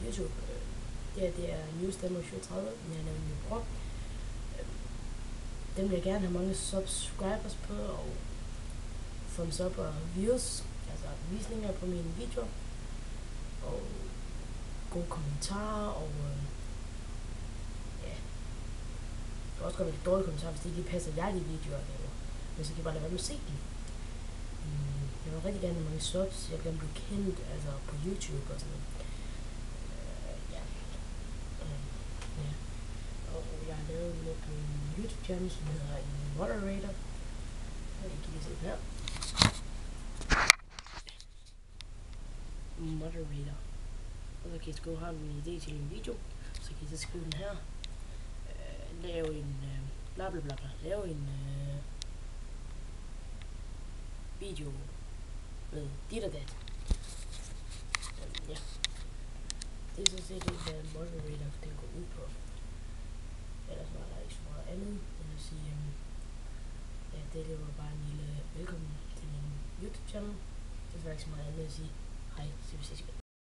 YouTube. Det er Newstemmer37, jeg har lavet min bror. Den vil jeg gerne have mange subscribers på, og thumbs up og views, altså visninger på mine videoer, og gode kommentarer, og ja, det er også godt være dårlige kommentarer, hvis det ikke passer jer de videoer, jeg laver, men så kan I bare lade være med at se dem. Jeg vil rigtig gerne have mange subs, jeg vil gerne blive kendt, altså på YouTube og sådan noget. Og jeg har lavet noget på min YouTube channel, som hedder en moderator. Jeg kan lige se den her. Moderator. Og så kan I skrive, har en idé til en video, så kan I så skrive den her. Lave en bla bla bla bla. Lave en video med dit og dat. Ja. Det er så set det, hvad moderator den går ud på. Ellers var der ikke så meget andet. Jeg vil sige, ja, det var bare en lille velkommen til min YouTube channel. Det var ikke så meget andet at sige. Hej, så vi ses igen.